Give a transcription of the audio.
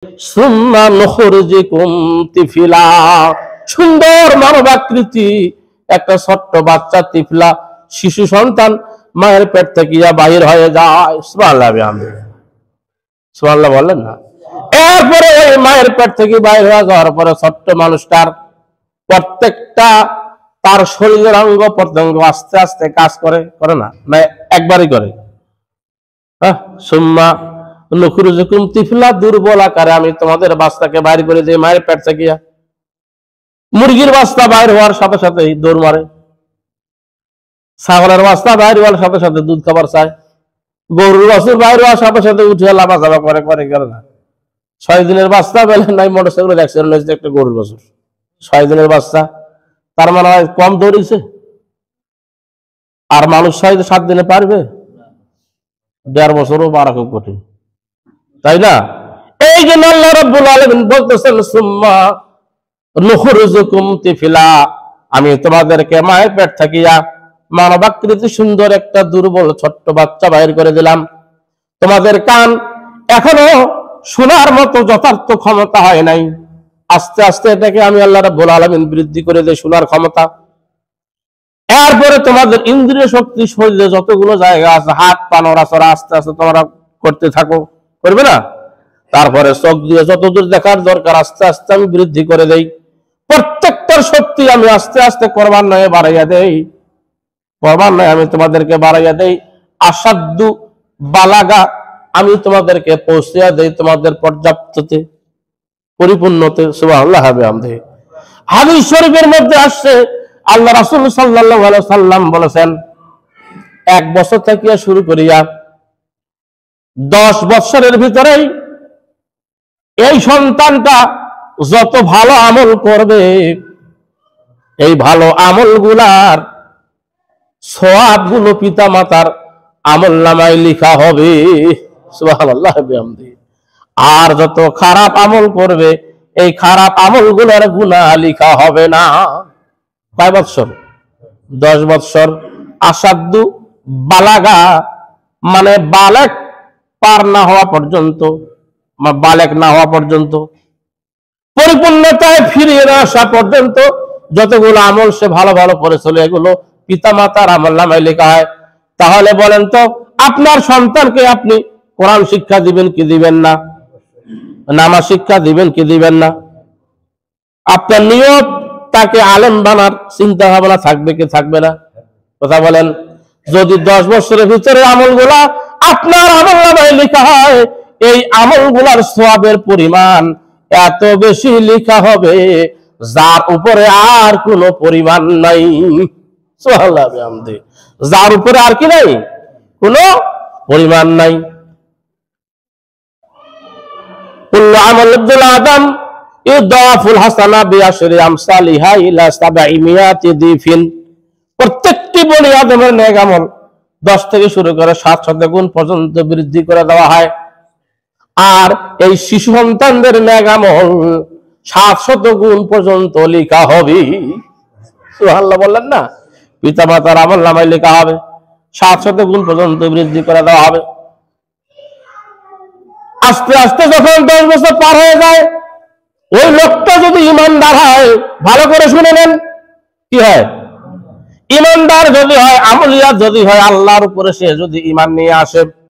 সুম্মা নুখরিজুকুম তিফলা, সুন্দর মানবাকৃতি একটা ছোট্ট বাচ্চা তিফলা শিশু সন্তান মায়ের পেট থেকে বাহির হয়ে যায়। সুবহানাল্লাহ, সুবহানাল্লাহ বললেন না? এরপরে ওই মায়ের পেট থেকে বাইরে হয়ে যাওয়ার পরে ছোট্ট মানুষটার প্রত্যেকটা তার শরীরের অঙ্গ প্রত্যঙ্গ আস্তে আস্তে কাজ করে না একবারই করে। সুম্মা নুখরিজুকুম তিফলা, দুর্বল আকারে আমি তোমাদের বাচ্চাকে বাইর করে দিই মায়ের পেট থেকে। মুরগির বাচ্চা বাইর হওয়ার সাথে সাথে দৌড় মারে, ছাগলের বাচ্চা বাইর হওয়ার সাথে সাথে দুধ খাবার চায়, গরুর বাছুর বাইর হওয়ার সাথে সাথে উঠে লাফা চাপা করে না। 6 দিনের বাচ্চা বেলে নাই মোটরসাইকেল অ্যাক্সিডেন্ট হয়েছে একটা গরুর বাছুর, 6 দিনের বাচ্চা, তার মানে কম দৌড়িয়েছে? আর মানুষ 7 দিনে পারবে? 1.5 বছরও পারা খুব কঠিন, তাই না? এই জন্য আল্লাহ রাব্বুল আলামিন বলতেছেন সুম্মা নুখরিজুকুম তিফলা, আমি তোমাদেরকে মায়ের পেট থাকিয়া মানবাকৃতি সুন্দর একটা দুর্বল ছোট্ট বাচ্চা বাইর করে দিলাম। তোমাদের কান এখনো শোনার মতো যথার্থ ক্ষমতা হয় নাই, আস্তে আস্তে এটাকে আমি আল্লাহ রাব্বুল আলামিন বৃদ্ধি করে দেই শোনার ক্ষমতা। এরপরে তোমাদের ইন্দ্রিয় শক্তি, শরীরে যতগুলো জায়গা আছে, হাত পা নড়াচড়া আস্তে আস্তে তোমরা করতে থাকো, করবে না? তারপরে চোখ দিয়ে যতদূর দেখার দরকার আস্তে আস্তে আমি বৃদ্ধি করে দেই। প্রত্যেকটার শক্তি আমি আস্তে আস্তে করবার নয় বাড়াইয়া দেই, করবার নয় আমি তোমাদেরকে বাড়াইয়া দেই। আসাদ্দু বালাগা, আমি তোমাদেরকে পৌঁছিয়া দেই তোমাদের পর্যাপ্ততে, পরিপূর্ণতে। সুবহানাল্লাহ। হাদিস শরীফের মধ্যে আসছে আল্লাহ রাসূল সাল্লাল্লাহু আলাইহি সাল্লাম বলেছেন, 1 বছর থেকে শুরু করিয়া 10 বছরের ভিতরেই এই সন্তানটা যত ভালো আমল করবে, এই ভালো আমলগুলার সওয়াবগুলো পিতা মাতার আমলনামায় লেখা হবে। সুবহানাল্লাহ। আর যত খারাপ আমল করবে, এই খারাপ আমলগুলোর গুনাহ লেখা হবে না। কয় বছর? 10 বছর। আসাদ্দু বালাগা মানে বালেক পার না হওয়া পর্যন্ত, বালেক না হওয়া পর্যন্ত, পরিপূর্ণতায় ফিরিয়ে না আসা পর্যন্ত যতগুলো আমল সে ভালো ভালো করেছিল এগুলো পিতা মাতার আমলনামায় লেখা হয়। তাহলে বলেন তো, আপনার সন্তানকে আপনি কোরআন শিক্ষা দিবেন কি দিবেন না? নামাজ শিক্ষা দিবেন কি দিবেন না? আপনার নিয়ত তাকে আলেম বানার চিন্তা ভাবনা থাকবে কি থাকবে না? কথা বলেন। যদি 10 বছরের ভিতরে আমলগুলা আপনার আমলনামায় লেখা হয়, এই আমলগুলার সওয়াবের পরিমাণ এত বেশি লেখা হবে যার উপরে আর কোনো পরিমাণ নাই। সুবহানাল্লাহ। যার উপরে আর কি নাই? কোনো পরিমাণ নাই। কুল্লু আমাল ইবনে আদম ইদাফুল হাসানা বিআশরি আমসালিহা ইলা 700 দিফিন, প্রত্যেকটি বনি আদমের নেক আমল 10 থেকে শুরু করে 700 গুণ পর্যন্ত বৃদ্ধি করে দেওয়া হয়। আর এই শিশু সন্তানদের নেক আমল 700 গুণ পর্যন্ত লেখা হবে। সুবহানাল্লাহ বললেন না? পিতা মাতার আমলনামায় লেখা হবে, 700 গুণ পর্যন্ত বৃদ্ধি করে দেওয়া হবে। আস্তে আস্তে যখন 10 বছর পার হয়ে যায়, ওই লোকটা যদি ইমানদার হয়, ভালো করে শুনে নেন, কি হয়? ইমানদার যদি হয়, আমলিয়াত যদি হয়, আল্লাহর উপরে সে যদি ঈমান নিয়ে আসে,